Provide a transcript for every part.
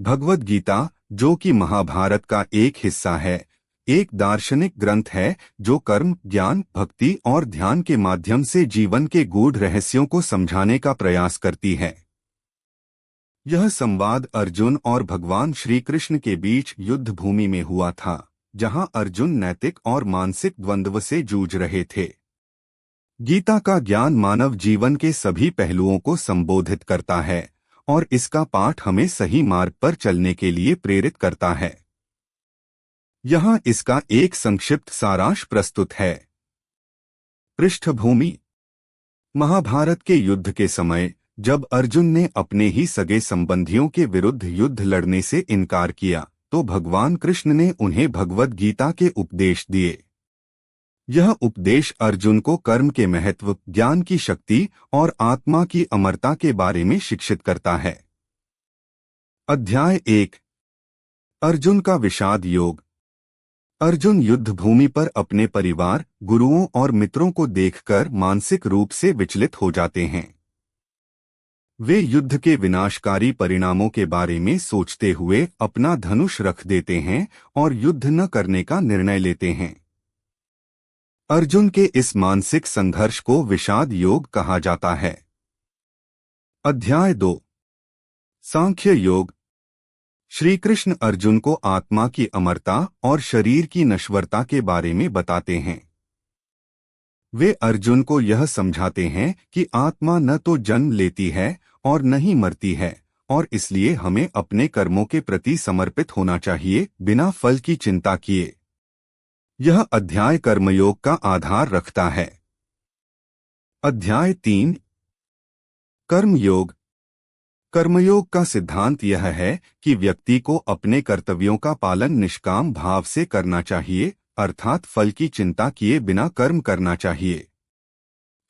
भगवद गीता, जो कि महाभारत का एक हिस्सा है, एक दार्शनिक ग्रंथ है जो कर्म, ज्ञान, भक्ति और ध्यान के माध्यम से जीवन के गूढ़ रहस्यों को समझाने का प्रयास करती है। यह संवाद अर्जुन और भगवान श्री कृष्ण के बीच युद्ध भूमि में हुआ था, जहां अर्जुन नैतिक और मानसिक द्वंद्व से जूझ रहे थे। गीता का ज्ञान मानव जीवन के सभी पहलुओं को संबोधित करता है और इसका पाठ हमें सही मार्ग पर चलने के लिए प्रेरित करता है। यहाँ इसका एक संक्षिप्त सारांश प्रस्तुत है। पृष्ठभूमि: महाभारत के युद्ध के समय जब अर्जुन ने अपने ही सगे संबंधियों के विरुद्ध युद्ध लड़ने से इनकार किया, तो भगवान कृष्ण ने उन्हें भगवद गीता के उपदेश दिए। यह उपदेश अर्जुन को कर्म के महत्व, ज्ञान की शक्ति और आत्मा की अमरता के बारे में शिक्षित करता है। अध्याय 1: अर्जुन का विषाद योग। अर्जुन युद्ध भूमि पर अपने परिवार, गुरुओं और मित्रों को देखकर मानसिक रूप से विचलित हो जाते हैं। वे युद्ध के विनाशकारी परिणामों के बारे में सोचते हुए अपना धनुष रख देते हैं और युद्ध न करने का निर्णय लेते हैं। अर्जुन के इस मानसिक संघर्ष को विषाद योग कहा जाता है। अध्याय 2: सांख्य योग। श्री कृष्ण अर्जुन को आत्मा की अमरता और शरीर की नश्वरता के बारे में बताते हैं। वे अर्जुन को यह समझाते हैं कि आत्मा न तो जन्म लेती है और न ही मरती है, और इसलिए हमें अपने कर्मों के प्रति समर्पित होना चाहिए, बिना फल की चिंता किए। यह अध्याय कर्मयोग का आधार रखता है। अध्याय 3: कर्मयोग। कर्मयोग का सिद्धांत यह है कि व्यक्ति को अपने कर्तव्यों का पालन निष्काम भाव से करना चाहिए, अर्थात फल की चिंता किए बिना कर्म करना चाहिए।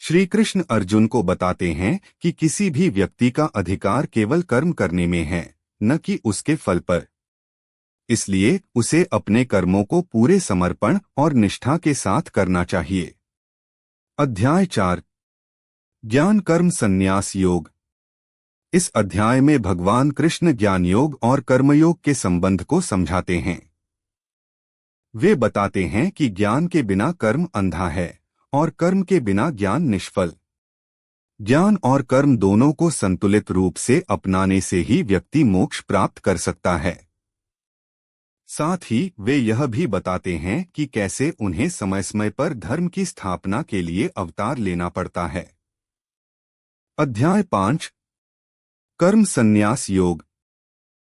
श्री कृष्ण अर्जुन को बताते हैं कि किसी भी व्यक्ति का अधिकार केवल कर्म करने में है, न कि उसके फल पर। इसलिए उसे अपने कर्मों को पूरे समर्पण और निष्ठा के साथ करना चाहिए। अध्याय 4: ज्ञान कर्म संन्यास योग। इस अध्याय में भगवान कृष्ण ज्ञान योग और कर्मयोग के संबंध को समझाते हैं। वे बताते हैं कि ज्ञान के बिना कर्म अंधा है और कर्म के बिना ज्ञान निष्फल। ज्ञान और कर्म दोनों को संतुलित रूप से अपनाने से ही व्यक्ति मोक्ष प्राप्त कर सकता है। साथ ही वे यह भी बताते हैं कि कैसे उन्हें समय समय पर धर्म की स्थापना के लिए अवतार लेना पड़ता है। अध्याय 5: कर्म संन्यास योग।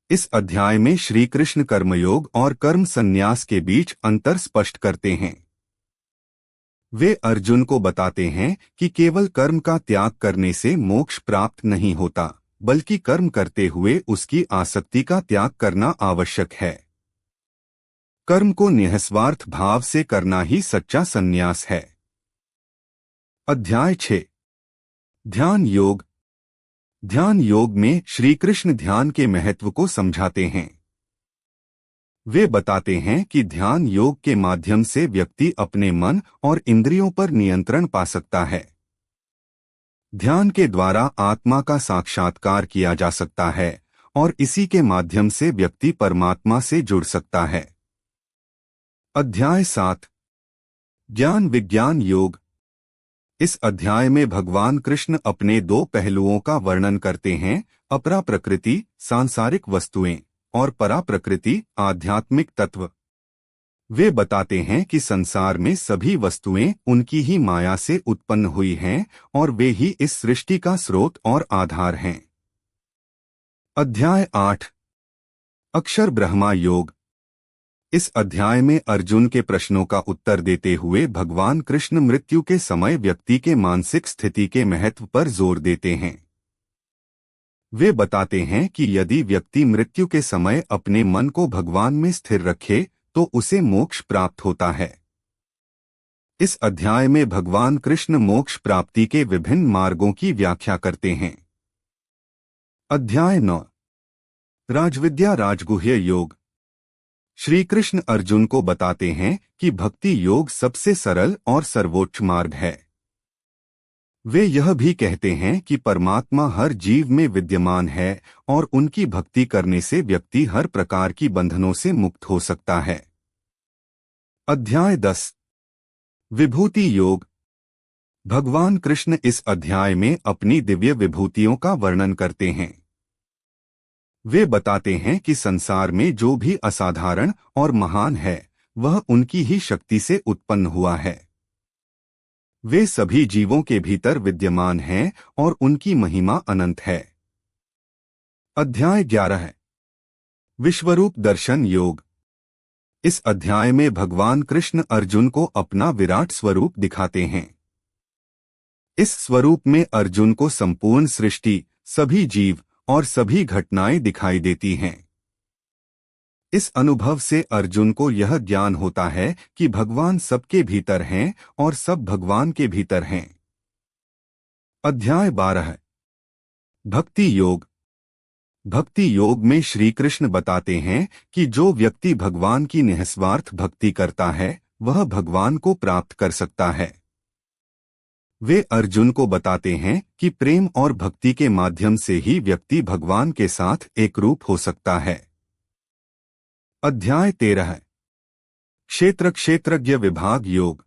इस अध्याय में श्री कृष्ण कर्मयोग और कर्म संन्यास के बीच अंतर स्पष्ट करते हैं। वे अर्जुन को बताते हैं कि केवल कर्म का त्याग करने से मोक्ष प्राप्त नहीं होता, बल्कि कर्म करते हुए उसकी आसक्ति का त्याग करना आवश्यक है। कर्म को निःस्वार्थ भाव से करना ही सच्चा संन्यास है। अध्याय 6: ध्यान योग। ध्यान योग में श्री कृष्ण ध्यान के महत्व को समझाते हैं। वे बताते हैं कि ध्यान योग के माध्यम से व्यक्ति अपने मन और इंद्रियों पर नियंत्रण पा सकता है। ध्यान के द्वारा आत्मा का साक्षात्कार किया जा सकता है और इसी के माध्यम से व्यक्ति परमात्मा से जुड़ सकता है। अध्याय 7: ज्ञान विज्ञान योग। इस अध्याय में भगवान कृष्ण अपने दो पहलुओं का वर्णन करते हैं: अपरा प्रकृति, सांसारिक वस्तुएं, और परा प्रकृति, आध्यात्मिक तत्व। वे बताते हैं कि संसार में सभी वस्तुएं उनकी ही माया से उत्पन्न हुई हैं और वे ही इस सृष्टि का स्रोत और आधार हैं। अध्याय 8: अक्षर ब्रह्मा योग। इस अध्याय में अर्जुन के प्रश्नों का उत्तर देते हुए भगवान कृष्ण मृत्यु के समय व्यक्ति के मानसिक स्थिति के महत्व पर जोर देते हैं। वे बताते हैं कि यदि व्यक्ति मृत्यु के समय अपने मन को भगवान में स्थिर रखे तो उसे मोक्ष प्राप्त होता है। इस अध्याय में भगवान कृष्ण मोक्ष प्राप्ति के विभिन्न मार्गों की व्याख्या करते हैं। अध्याय 9: राजविद्या राजगुह्य योग। श्री कृष्ण अर्जुन को बताते हैं कि भक्ति योग सबसे सरल और सर्वोच्च मार्ग है। वे यह भी कहते हैं कि परमात्मा हर जीव में विद्यमान है और उनकी भक्ति करने से व्यक्ति हर प्रकार की बंधनों से मुक्त हो सकता है। अध्याय 10 विभूति योग। भगवान कृष्ण इस अध्याय में अपनी दिव्य विभूतियों का वर्णन करते हैं। वे बताते हैं कि संसार में जो भी असाधारण और महान है वह उनकी ही शक्ति से उत्पन्न हुआ है। वे सभी जीवों के भीतर विद्यमान हैं और उनकी महिमा अनंत है। अध्याय 11 है विश्वरूप दर्शन योग। इस अध्याय में भगवान कृष्ण अर्जुन को अपना विराट स्वरूप दिखाते हैं। इस स्वरूप में अर्जुन को संपूर्ण सृष्टि, सभी जीव और सभी घटनाएं दिखाई देती हैं। इस अनुभव से अर्जुन को यह ज्ञान होता है कि भगवान सबके भीतर हैं और सब भगवान के भीतर हैं। अध्याय 12 है भक्ति योग। भक्ति योग में श्री कृष्ण बताते हैं कि जो व्यक्ति भगवान की निस्वार्थ भक्ति करता है वह भगवान को प्राप्त कर सकता है। वे अर्जुन को बताते हैं कि प्रेम और भक्ति के माध्यम से ही व्यक्ति भगवान के साथ एक रूप हो सकता है। अध्याय 13 है क्षेत्र क्षेत्रज्ञ विभाग योग।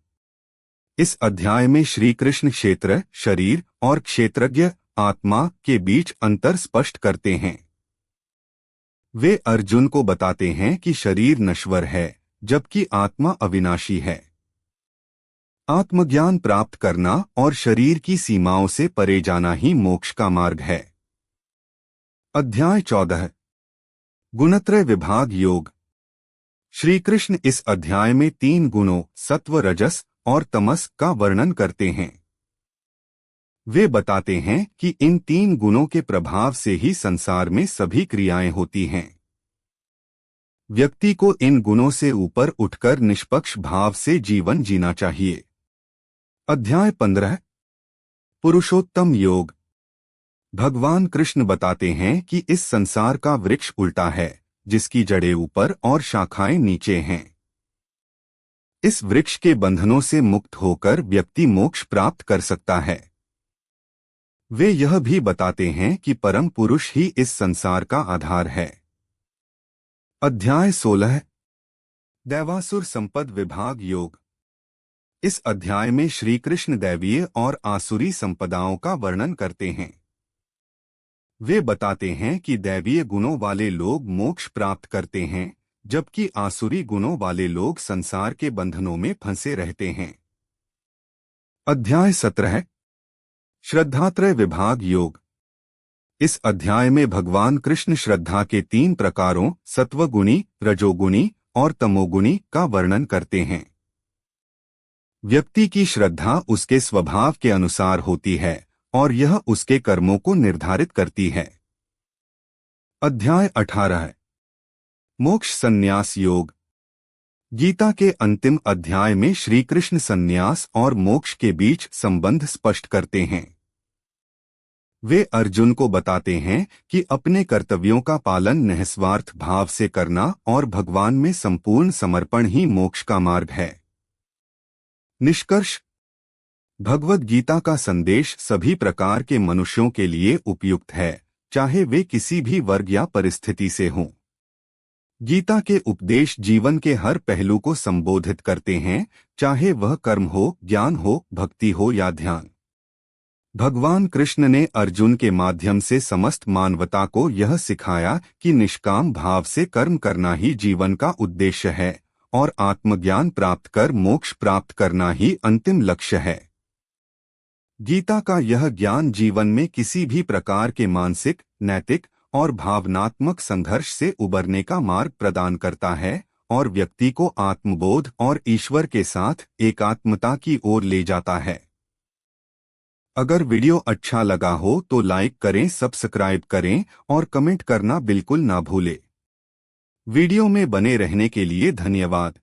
इस अध्याय में श्री कृष्ण क्षेत्र, शरीर और क्षेत्रज्ञ, आत्मा के बीच अंतर स्पष्ट करते हैं। वे अर्जुन को बताते हैं कि शरीर नश्वर है जबकि आत्मा अविनाशी है। आत्मज्ञान प्राप्त करना और शरीर की सीमाओं से परे जाना ही मोक्ष का मार्ग है। अध्याय 14 गुणत्रय विभाग योग। श्री कृष्ण इस अध्याय में 3 गुणों सत्व, रजस और तमस का वर्णन करते हैं। वे बताते हैं कि इन 3 गुणों के प्रभाव से ही संसार में सभी क्रियाएं होती हैं। व्यक्ति को इन गुणों से ऊपर उठकर निष्पक्ष भाव से जीवन जीना चाहिए। अध्याय 15 पुरुषोत्तम योग। भगवान कृष्ण बताते हैं कि इस संसार का वृक्ष उल्टा है जिसकी जड़ें ऊपर और शाखाएं नीचे हैं। इस वृक्ष के बंधनों से मुक्त होकर व्यक्ति मोक्ष प्राप्त कर सकता है। वे यह भी बताते हैं कि परम पुरुष ही इस संसार का आधार है। अध्याय 16 दैवासुर संपद विभाग योग। इस अध्याय में श्री कृष्ण दैवीय और आसुरी संपदाओं का वर्णन करते हैं। वे बताते हैं कि दैवीय गुणों वाले लोग मोक्ष प्राप्त करते हैं जबकि आसुरी गुणों वाले लोग संसार के बंधनों में फंसे रहते हैं। अध्याय 17 श्रद्धात्रय विभाग योग। इस अध्याय में भगवान कृष्ण श्रद्धा के 3 प्रकारों सत्वगुणी, रजोगुणी और तमोगुणी का वर्णन करते हैं। व्यक्ति की श्रद्धा उसके स्वभाव के अनुसार होती है और यह उसके कर्मों को निर्धारित करती है। अध्याय 18 मोक्ष संन्यास योग। गीता के अंतिम अध्याय में श्री कृष्ण संन्यास और मोक्ष के बीच संबंध स्पष्ट करते हैं। वे अर्जुन को बताते हैं कि अपने कर्तव्यों का पालन निस्वार्थ भाव से करना और भगवान में संपूर्ण समर्पण ही मोक्ष का मार्ग है। निष्कर्ष, भगवद गीता का संदेश सभी प्रकार के मनुष्यों के लिए उपयुक्त है, चाहे वे किसी भी वर्ग या परिस्थिति से हों। गीता के उपदेश जीवन के हर पहलू को संबोधित करते हैं, चाहे वह कर्म हो, ज्ञान हो, भक्ति हो या ध्यान। भगवान कृष्ण ने अर्जुन के माध्यम से समस्त मानवता को यह सिखाया कि निष्काम भाव से कर्म करना ही जीवन का उद्देश्य है और आत्मज्ञान प्राप्त कर मोक्ष प्राप्त करना ही अंतिम लक्ष्य है। गीता का यह ज्ञान जीवन में किसी भी प्रकार के मानसिक, नैतिक और भावनात्मक संघर्ष से उबरने का मार्ग प्रदान करता है और व्यक्ति को आत्मबोध और ईश्वर के साथ एकात्मता की ओर ले जाता है। अगर वीडियो अच्छा लगा हो तो लाइक करें, सब्सक्राइब करें और कमेंट करना बिल्कुल ना भूलें। वीडियो में बने रहने के लिए धन्यवाद।